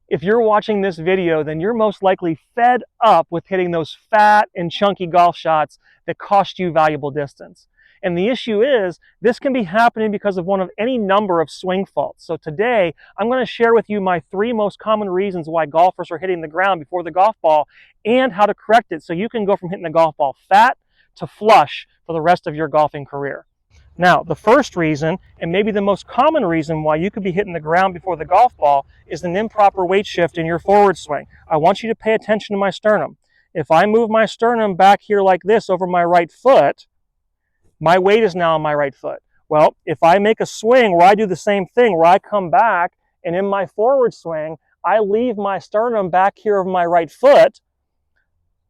If you're watching this video, then you're most likely fed up with hitting those fat and chunky golf shots that cost you valuable distance. And the issue is, this can be happening because of one of any number of swing faults. So today, I'm going to share with you my 3 most common reasons why golfers are hitting the ground before the golf ball and how to correct it so you can go from hitting the golf ball fat to flush for the rest of your golfing career. Now, the first reason, and maybe the most common reason why you could be hitting the ground before the golf ball, is an improper weight shift in your forward swing. I want you to pay attention to my sternum. If I move my sternum back here like this over my right foot, my weight is now on my right foot. Well, if I make a swing where I do the same thing, where I come back and in my forward swing, I leave my sternum back here over my right foot,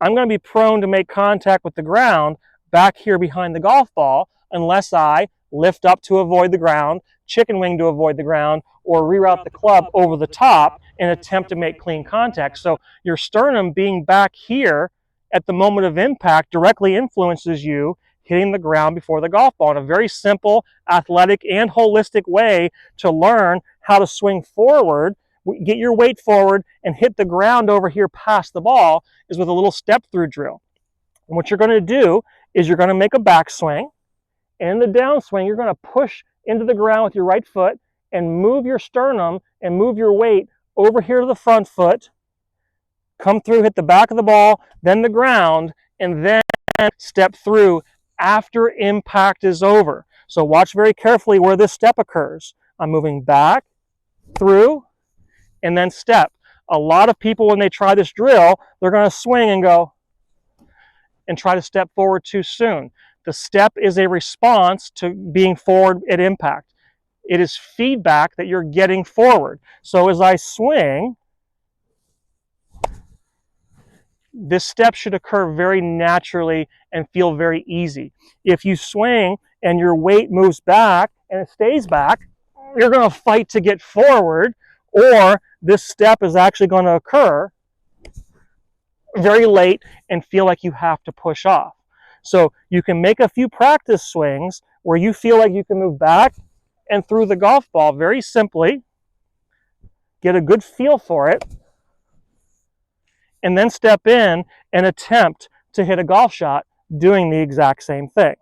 I'm going to be prone to make contact with the ground back here behind the golf ball, unless I lift up to avoid the ground, chicken wing to avoid the ground, or reroute the club over the top and attempt to make clean contact. So your sternum being back here at the moment of impact directly influences you hitting the ground before the golf ball in a very simple, athletic, and holistic way to learn how to swing forward, get your weight forward, and hit the ground over here past the ball is with a little step-through drill. And what you're going to do is you're going to make a backswing. And in the downswing, you're going to push into the ground with your right foot and move your sternum and move your weight over here to the front foot, come through, hit the back of the ball, then the ground, and then step through after impact is over. So watch very carefully where this step occurs. I'm moving back, through, and then step. A lot of people, when they try this drill, they're going to swing and go and try to step forward too soon. The step is a response to being forward at impact. It is feedback that you're getting forward. So as I swing, this step should occur very naturally and feel very easy. If you swing and your weight moves back and it stays back, you're going to fight to get forward, or this step is actually going to occur very late and feel like you have to push off. So you can make a few practice swings where you feel like you can move back and through the golf ball very simply, get a good feel for it, and then step in and attempt to hit a golf shot doing the exact same thing.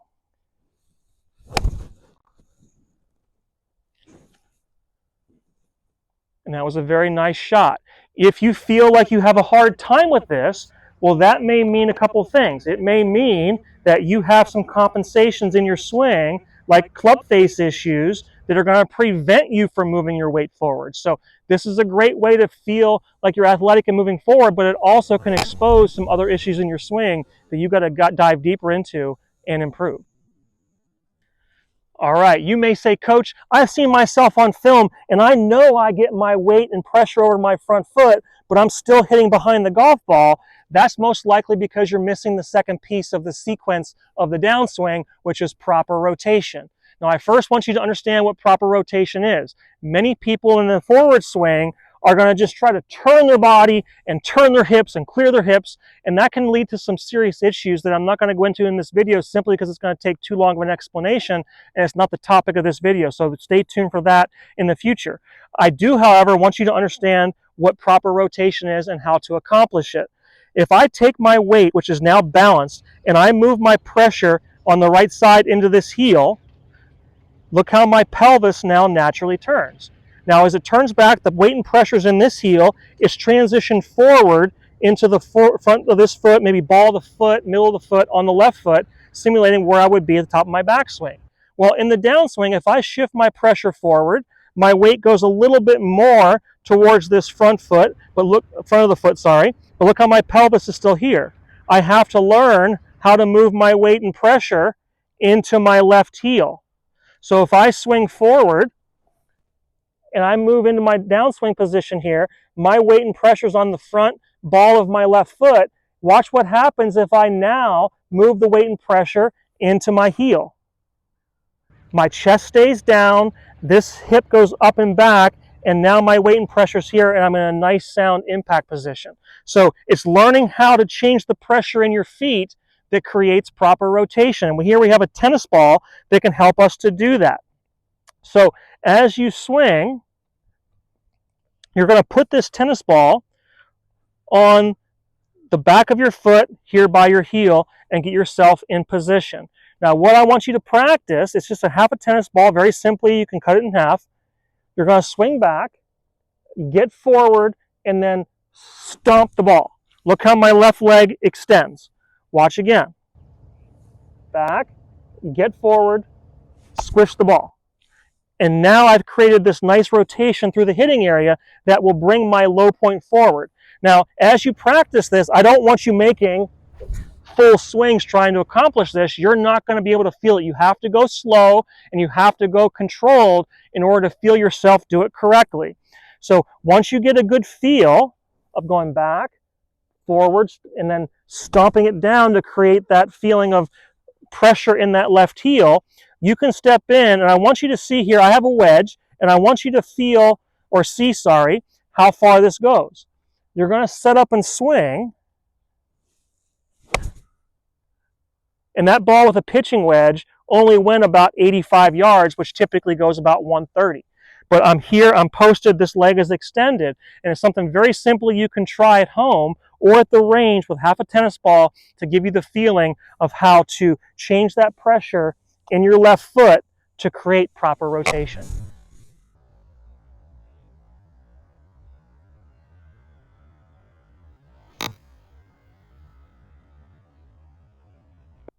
And that was a very nice shot. If you feel like you have a hard time with this, well, that may mean a couple things. It may mean that you have some compensations in your swing, like club face issues, that are going to prevent you from moving your weight forward. So this is a great way to feel like you're athletic and moving forward, but it also can expose some other issues in your swing that you've got to dive deeper into and improve. All right, you may say, Coach, I've seen myself on film and I know I get my weight and pressure over my front foot, but I'm still hitting behind the golf ball. That's most likely because you're missing the second piece of the sequence of the downswing, which is proper rotation. Now, I first want you to understand what proper rotation is. Many people in the forward swing are going to just try to turn their body and turn their hips and clear their hips, and that can lead to some serious issues that I'm not going to go into in this video simply because it's going to take too long of an explanation, and it's not the topic of this video, so stay tuned for that in the future. I do, however, want you to understand what proper rotation is and how to accomplish it. If I take my weight, which is now balanced, and I move my pressure on the right side into this heel, look how my pelvis now naturally turns. Now, as it turns back, the weight and pressures in this heel is transitioned forward into the front of this foot, maybe ball of the foot, middle of the foot, on the left foot, simulating where I would be at the top of my backswing. Well, in the downswing, if I shift my pressure forward, my weight goes a little bit more towards this front foot, but look, front of the foot, sorry, but look how my pelvis is still here. I have to learn how to move my weight and pressure into my left heel. So if I swing forward, and I move into my downswing position here, my weight and pressure is on the front ball of my left foot. Watch what happens if I now move the weight and pressure into my heel. My chest stays down, this hip goes up and back, and now my weight and pressure is here, and I'm in a nice sound impact position. So it's learning how to change the pressure in your feet that creates proper rotation. And here we have a tennis ball that can help us to do that. So as you swing, You're going to put this tennis ball on the back of your foot here by your heel and get yourself in position. Now what I want you to practice is just a half a tennis ball. Very simply, you can cut it in half. You're going to swing back, get forward, and then stomp the ball. Look how my left leg extends. Watch again. Back, get forward, squish the ball. And now I've created this nice rotation through the hitting area that will bring my low point forward. Now, as you practice this, I don't want you making full swings trying to accomplish this. You're not going to be able to feel it. You have to go slow and you have to go controlled in order to feel yourself do it correctly. So once you get a good feel of going back, forwards, and then stomping it down to create that feeling of pressure in that left heel, you can step in, and I want you to see here, I have a wedge, and I want you to feel, or see, sorry, how far this goes. You're going to set up and swing, and that ball with a pitching wedge only went about 85 yards, which typically goes about 130. But I'm here, I'm posted, this leg is extended, and it's something very simple you can try at home or at the range with half a tennis ball to give you the feeling of how to change that pressure in your left foot to create proper rotation.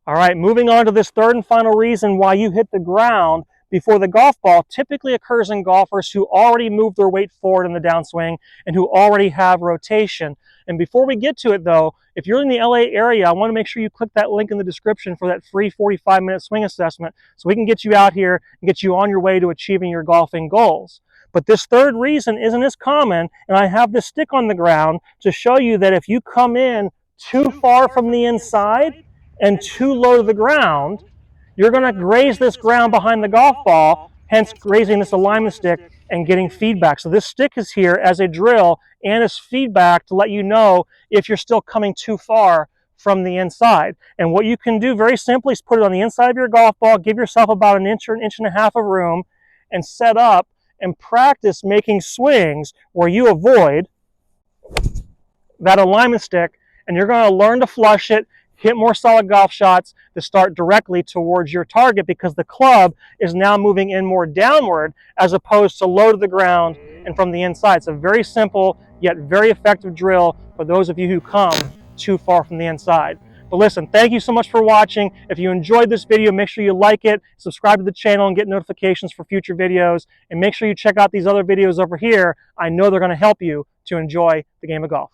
All right, moving on to this third and final reason why you hit the ground before the golf ball typically occurs in golfers who already move their weight forward in the downswing and who already have rotation. And before we get to it though, if you're in the LA area, I want to make sure you click that link in the description for that free 45-minute swing assessment so we can get you out here and get you on your way to achieving your golfing goals. But this third reason isn't as common, and I have this stick on the ground to show you that if you come in too far from the inside and too low to the ground, you're going to graze this ground behind the golf ball, hence grazing this alignment stick and getting feedback. So this stick is here as a drill and as feedback to let you know if you're still coming too far from the inside. And what you can do very simply is put it on the inside of your golf ball, give yourself about an inch or an inch and a half of room, and set up and practice making swings where you avoid that alignment stick, and you're going to learn to flush it, hit more solid golf shots to start directly towards your target because the club is now moving in more downward as opposed to low to the ground and from the inside. It's a very simple yet very effective drill for those of you who come too far from the inside. But listen, thank you so much for watching. If you enjoyed this video, make sure you like it, subscribe to the channel and get notifications for future videos, and make sure you check out these other videos over here. I know they're going to help you to enjoy the game of golf.